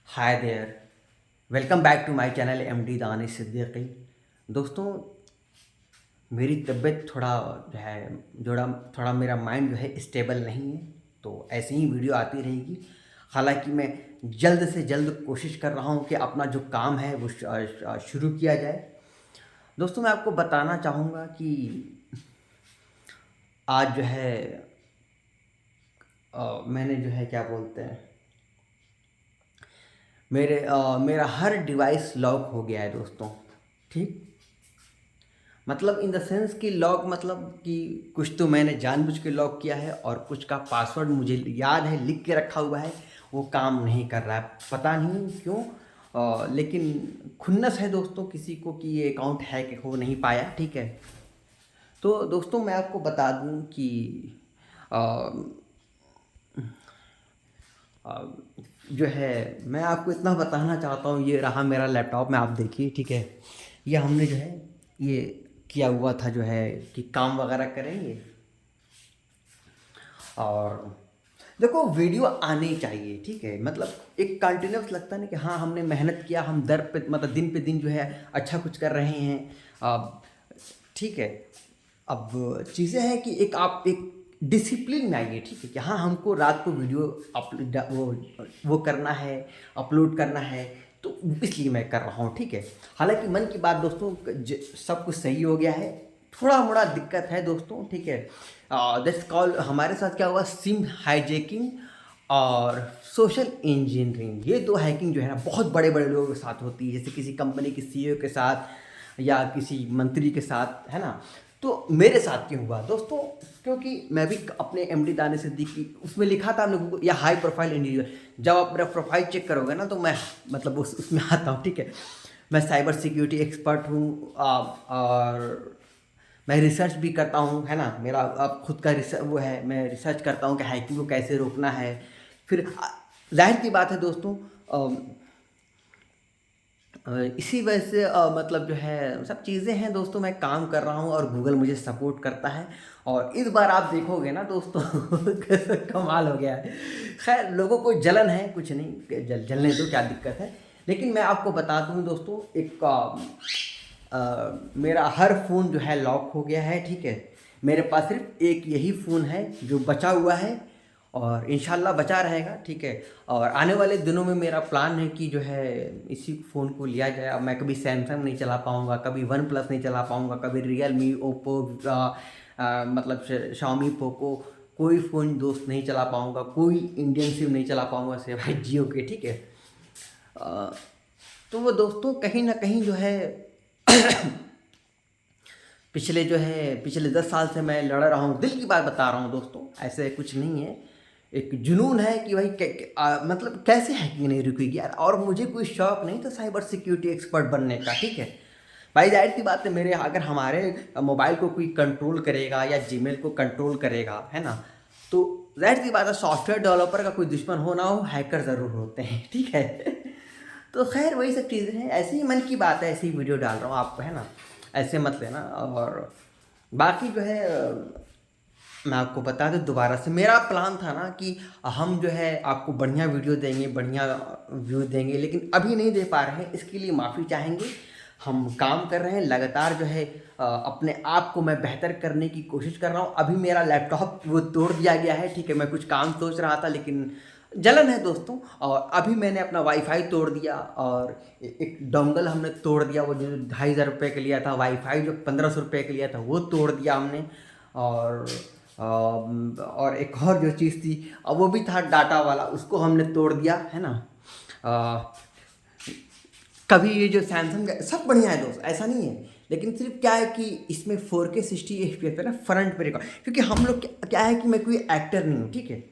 Hi there. Welcome back to my channel MD Danish Siddiqui. दोस्तों, मेरी तबीयत थोड़ा जो है जोड़ा थोड़ा मेरा माइंड जो है स्टेबल नहीं है, तो ऐसे ही वीडियो आती रहेगी। हालांकि मैं जल्द से जल्द कोशिश कर रहा हूं कि अपना जो काम है वो शुरू किया जाए। दोस्तों, मैं आपको बताना चाहूँगा कि आज जो है मैंने जो है क्या बोलते हैं मेरा हर डिवाइस लॉक हो गया है दोस्तों। ठीक, मतलब इन द सेंस कि लॉक मतलब कि कुछ तो मैंने जानबूझ के लॉक किया है और कुछ का पासवर्ड मुझे याद है, लिख के रखा हुआ है, वो काम नहीं कर रहा है, पता नहीं क्यों। लेकिन खुन्नस है दोस्तों किसी को कि ये अकाउंट हैक हो नहीं पाया। ठीक है, तो दोस्तों मैं आपको बता दूं कि अ, अ, जो है मैं आपको इतना बताना चाहता हूँ, ये रहा मेरा लैपटॉप में, आप देखिए। ठीक है, ये हमने जो है ये किया हुआ था जो है कि काम वगैरह करेंगे, और देखो वीडियो आनी चाहिए। ठीक है, मतलब एक कंटिन्यूस लगता है ना कि हाँ हमने मेहनत किया, हम दर पे मतलब दिन पे दिन जो है अच्छा कुछ कर रहे हैं। अब ठीक है, अब चीज़ें हैं कि आप एक डिसिप्लिन में आइए। ठीक है, कि हाँ हमको रात को वीडियो वो करना है, अपलोड करना है, तो इसलिए मैं कर रहा हूँ। ठीक है, हालांकि मन की बात दोस्तों, सब कुछ सही हो गया है, थोड़ा मोड़ा दिक्कत है दोस्तों। ठीक है, दैट्स कॉल हमारे साथ क्या हुआ, सिम हाईजैकिंग और सोशल इंजीनियरिंग। ये दो हैकिंग जो है ना बहुत बड़े बड़े लोगों के साथ होती है, जैसे किसी कंपनी के सीईओ के साथ या किसी मंत्री के साथ, है ना। तो मेरे साथ क्यों हुआ दोस्तों, क्योंकि मैं भी अपने एमडी दानिश सिद्दीकी उसमें लिखा था हमने गूगल या हाई प्रोफाइल इंडिविजुअल। जब आप मेरा प्रोफाइल चेक करोगे ना तो मैं मतलब उसमें आता हूँ। ठीक है, मैं साइबर सिक्योरिटी एक्सपर्ट हूँ, और मैं रिसर्च भी करता हूँ, है ना। मेरा अब खुद का रिसर्च वो है, मैं रिसर्च करता हूँ कि हैकिंग को कैसे रोकना है। फिर जाहिर सी बात है दोस्तों, इसी वजह से मतलब जो है सब चीज़ें हैं दोस्तों, मैं काम कर रहा हूँ और गूगल मुझे सपोर्ट करता है। और इस बार आप देखोगे ना दोस्तों कैसा कमाल हो गया है। खैर, लोगों को जलन है, कुछ नहीं, जलने दो, क्या दिक्कत है। लेकिन मैं आपको बता दूँ दोस्तों, एक मेरा हर फ़ोन जो है लॉक हो गया है। ठीक है, मेरे पास सिर्फ एक यही फ़ोन है जो बचा हुआ है, और इंशाल्लाह बचा रहेगा। ठीक है, और आने वाले दिनों में मेरा प्लान है कि जो है इसी फ़ोन को लिया जाए। अब मैं कभी सैमसंग नहीं चला पाऊँगा, कभी वन प्लस नहीं चला पाऊँगा, कभी रियलमी, ओप्पो, मतलब शाओमी, पोको, कोई फ़ोन दोस्त नहीं चला पाऊँगा, कोई इंडियन सिम नहीं चला पाऊँगा सिवाय जियो के। ठीक है, अ, तो वो दोस्तों कहीं ना कहीं जो है पिछले 10 साल से मैं लड़ रहा हूँ, दिल की बात बता रहा हूँ दोस्तों, ऐसे कुछ नहीं है। एक जुनून है कि भाई मतलब कैसे हैकिंग नहीं रुकेगी यार। और मुझे कोई शौक नहीं था साइबर सिक्योरिटी एक्सपर्ट बनने का। ठीक है भाई, जाहिर सी बात है, मेरे अगर हमारे मोबाइल को कोई कंट्रोल करेगा या जीमेल को कंट्रोल करेगा, है ना, तो जाहिर सी बात है सॉफ्टवेयर डेवलपर का कोई दुश्मन हो ना हो, हैकर ज़रूर होते हैं। ठीक है तो खैर वही सब चीज़ें हैं, ऐसे ही मन की बात है, ऐसे ही वीडियो डाल रहा हूँ आपको, है ना, ऐसे मत लेना। और बाकी जो है मैं आपको बता दूं, दोबारा से मेरा प्लान था ना कि हम जो है आपको बढ़िया वीडियो देंगे, बढ़िया व्यू देंगे, लेकिन अभी नहीं दे पा रहे हैं, इसके लिए माफ़ी चाहेंगे। हम काम कर रहे हैं लगातार जो है, अपने आप को मैं बेहतर करने की कोशिश कर रहा हूँ। अभी मेरा लैपटॉप वो तोड़ दिया गया है। ठीक है, मैं कुछ काम सोच रहा था, लेकिन जलन है दोस्तों। और अभी मैंने अपना वाईफाई तोड़ दिया, और एक डोंगल हमने तोड़ दिया, वो जो 2,500 रुपये का लिया था, वाईफाई जो 1,500 रुपये का लिया था वो तोड़ दिया हमने। और और एक और जो चीज़ थी, वो भी था डाटा वाला, उसको हमने तोड़ दिया, है ना। अ, कभी ये जो सैमसंग का सब बढ़िया है दोस्त, ऐसा नहीं है, लेकिन सिर्फ क्या है कि इसमें 4K 60 FPS पे ना फ्रंट पे रिकॉर्ड, क्योंकि हम लोग क्या है कि मैं कोई एक्टर नहीं हूँ। ठीक है,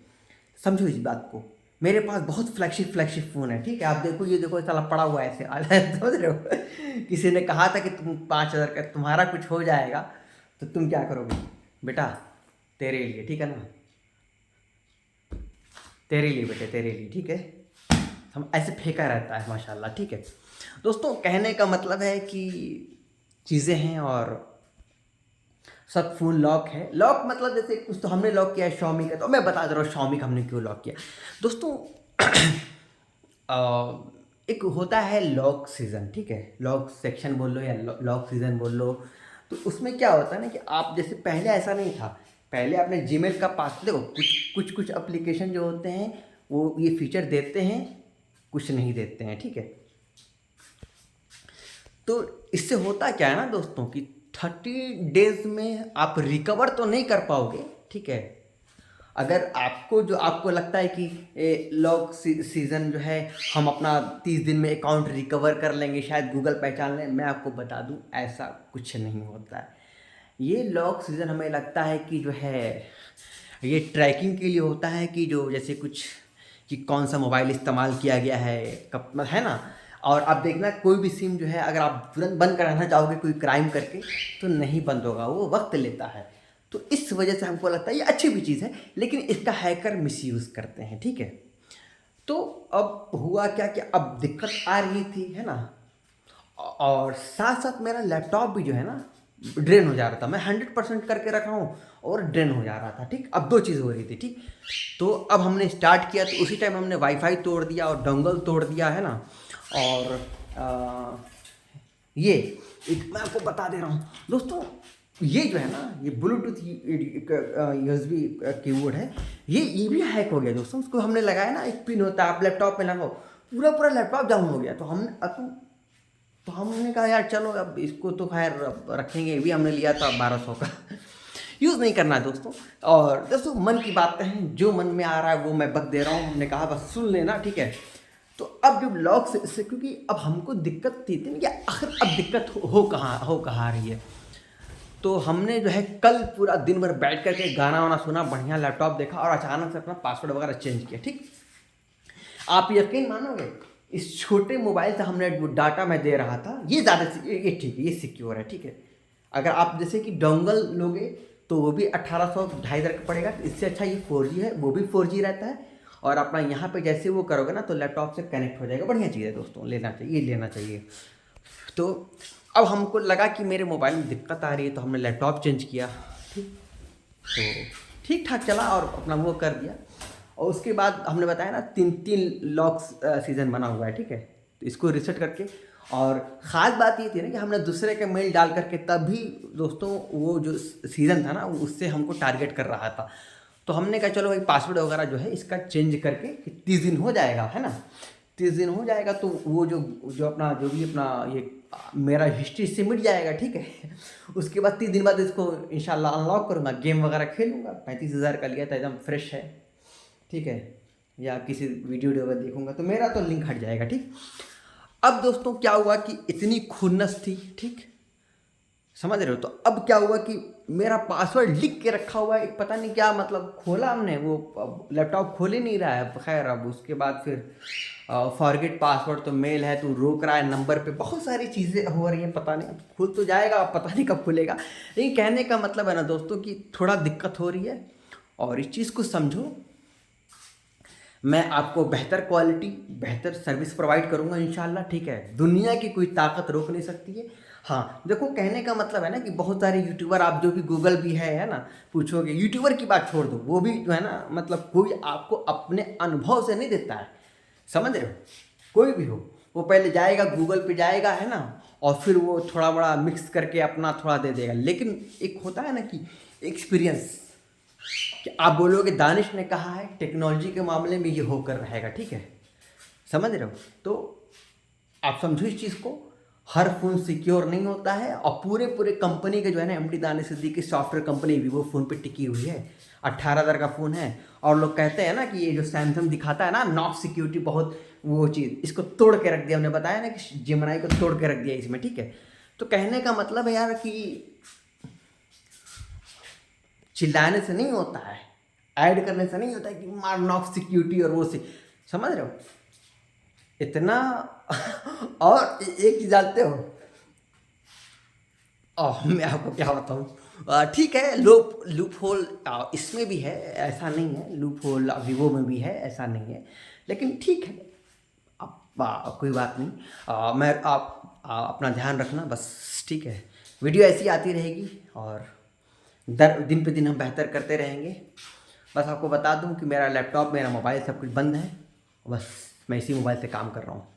समझो इस बात को। मेरे पास बहुत फ्लैगशिप फ्लैगशिप फ़ोन है। ठीक है, आप देखो, ये देखो साला पड़ा हुआ है ऐसे समझ रहे हो किसी ने कहा था कि तुम 5,000 का तुम्हारा कुछ हो जाएगा, तो तुम क्या करोगे बेटा, तेरे लिए, ठीक है ना, तेरे लिए बेटे, तेरे लिए। ठीक है, हम ऐसे फेंका रहता है माशाल्लाह। ठीक है दोस्तों, कहने का मतलब है कि चीज़ें हैं, और सब फ़ोन लॉक है। लॉक मतलब जैसे कुछ तो हमने लॉक किया है Xiaomi का, तो मैं बता दे रहा हूँ Xiaomi का हमने क्यों लॉक किया दोस्तों। एक होता है लॉक सीज़न, ठीक है, लॉक सेक्शन बोल लो या लॉक सीज़न बोल लो। तो उसमें क्या होता है ना कि आप जैसे पहले ऐसा नहीं था, पहले आपने जीमेल का पास देखो, कुछ एप्लीकेशन जो होते हैं वो ये फीचर देते हैं, कुछ नहीं देते हैं, ठीक है। तो इससे होता क्या है ना दोस्तों कि 30 डेज में आप रिकवर तो नहीं कर पाओगे, ठीक है। अगर आपको लगता है कि लॉक सीज़न जो है हम अपना 30 दिन में अकाउंट रिकवर कर लेंगे, शायद गूगल पहचान ले, मैं आपको बता दूं ऐसा कुछ नहीं होता है। ये लॉक सीज़न हमें लगता है कि जो है ये ट्रैकिंग के लिए होता है, कि जो जैसे कुछ कि कौन सा मोबाइल इस्तेमाल किया गया है कब, है ना। और आप देखना कोई भी सिम जो है अगर आप तुरंत बंद कराना चाहोगे कोई क्राइम करके तो नहीं बंद होगा, वो वक्त लेता है। तो इस वजह से हमको लगता है ये अच्छी भी चीज़ है, लेकिन इसका हैकर मिसयूज़ करते हैं, ठीक है। तो अब हुआ क्या कि अब दिक्कत आ रही थी, है ना, और साथ साथ मेरा लैपटॉप भी जो है ना ड्रेन हो जा रहा था। मैं 100% करके रखा हूँ और ड्रेन हो जा रहा था, ठीक। अब दो चीज़ हो रही थी, ठीक। तो अब हमने स्टार्ट किया तो उसी टाइम हमने वाईफाई तोड़ दिया और डोंगल तोड़ दिया, है ना। और ये मैं आपको बता दे रहा हूँ दोस्तों, ये जो है ना ये ब्लूटूथ यूएसबी कीबोर्ड है, ये भी हैक हो गया दोस्तों। उसको हमने लगाया ना, एक पिन होता है, आप लैपटॉप में लगाओ, पूरा लैपटॉप डाउन हो गया। तो हमने कहा यार चलो अब इसको तो खैर रखेंगे, ये भी हमने लिया था 1200 का यूज़ नहीं करना है दोस्तों। और दोस्तों मन की बातें हैं, जो मन में आ रहा है वो मैं बक दे रहा हूँ, हमने कहा बस सुन लेना, ठीक है। तो अब जब लॉक से क्योंकि अब हमको दिक्कत थी ना कि आखिर अब दिक्कत हो कहाँ रही है। तो हमने जो है कल पूरा दिन भर बैठ करके गाना वाना सुना, बढ़िया लैपटॉप देखा और अचानक से अपना पासवर्ड वगैरह चेंज किया, ठीक। आप यकीन मानोगे, इस छोटे मोबाइल से हमने वो डाटा मैं दे रहा था, ये ज़्यादा ये ठीक है, ये सिक्योर है, ठीक है। अगर आप जैसे कि डोंगल लोगे तो वो भी 1800 2,500 का पड़ेगा, इससे अच्छा ये 4G है, वो भी 4G रहता है। और अपना यहाँ पे जैसे वो करोगे ना तो लैपटॉप से कनेक्ट हो जाएगा, बढ़िया चीज़ है दोस्तों, लेना चाहिए। तो अब हमको लगा कि मेरे मोबाइल में दिक्कत आ रही है तो हमने लैपटॉप चेंज किया, ठीक। तो ठीक ठाक चला और अपना वो कर दिया। और उसके बाद हमने बताया ना 3 लॉक सीज़न बना हुआ है, ठीक है। तो इसको रिसेट करके, और ख़ास बात ये थी ना कि हमने दूसरे का मेल डाल करके तभी दोस्तों वो जो सीज़न था ना उससे हमको टारगेट कर रहा था। तो हमने कहा चलो भाई पासवर्ड वगैरह जो है इसका चेंज करके 30 दिन हो जाएगा, है ना। 30 दिन हो जाएगा तो वो जो अपना जो भी अपना ये मेरा हिस्ट्री से मिट जाएगा, ठीक है। उसके बाद 30 दिन बाद इसको इंशाल्लाह अनलॉक करूँगा, गेम वगैरह खेलूँगा। 35,000 का लिया था, एकदम फ्रेश है, ठीक है। या किसी वीडियो वगैरह देखूँगा तो मेरा तो लिंक हट जाएगा, ठीक। अब दोस्तों क्या हुआ कि इतनी खुन्नस थी, ठीक, समझ रहे हो। तो अब क्या हुआ कि मेरा पासवर्ड लिख के रखा हुआ है, एक पता नहीं क्या, मतलब खोला हमने वो लैपटॉप खोल ही नहीं रहा है। खैर अब उसके बाद फिर फॉरगेट पासवर्ड तो मेल है तो रोक रहा है, नंबर पे बहुत सारी चीज़ें हो रही हैं, पता नहीं अब खुल तो जाएगा, पता नहीं कब खुलेगा। लेकिन कहने का मतलब है ना दोस्तों कि थोड़ा दिक्कत हो रही है और इस चीज़ को समझो। मैं आपको बेहतर क्वालिटी बेहतर सर्विस प्रोवाइड करूंगा इंशाल्लाह, ठीक है। दुनिया की कोई ताकत रोक नहीं सकती है। हाँ देखो, कहने का मतलब है ना कि बहुत सारे यूट्यूबर, आप जो भी गूगल भी है ना, पूछोगे यूट्यूबर की बात छोड़ दो, वो भी जो है ना मतलब कोई आपको अपने अनुभव से नहीं देता है, समझ रहे हो। कोई भी हो वो पहले जाएगा गूगल पे जाएगा, है ना, और फिर वो थोड़ा बड़ा मिक्स करके अपना थोड़ा दे देगा। लेकिन एक होता है ना कि एक्सपीरियंस, कि आप बोलोगे दानिश ने कहा है, टेक्नोलॉजी के मामले में ये होकर रहेगा, ठीक है, समझ रहे हो। तो आप समझो इस चीज़ को, हर फ़ोन सिक्योर नहीं होता है। और पूरे कंपनी के जो है ना MD Danish Siddiqui software company Vivo phone पे टिकी हुई है। 18,000 का फ़ोन है और लोग कहते हैं ना कि ये जो सैमसंग दिखाता है ना नॉट सिक्योरिटी, बहुत वो चीज़, इसको तोड़ के रख दिया। हमने बताया ना कि जेमिनी को तोड़ के रख दिया इसमें, ठीक है। तो कहने का मतलब है यार कि चिल्लाने से नहीं होता है, ऐड करने से नहीं होता है कि मार नॉक सिक्योरिटी और वो से, समझ रहे हो इतना। और एक चीज जानते हो, मैं आपको क्या बताऊँ, ठीक है, लूप होल इसमें भी है, ऐसा नहीं है, लूप होल वीवो में भी है, ऐसा नहीं है, लेकिन ठीक है। अब कोई बात नहीं, मैं आप अपना ध्यान रखना बस, ठीक है। वीडियो ऐसी आती रहेगी और दिन पे दिन हम बेहतर करते रहेंगे। बस आपको बता दूं कि मेरा लैपटॉप मेरा मोबाइल सब कुछ बंद है, बस मैं इसी मोबाइल से काम कर रहा हूँ।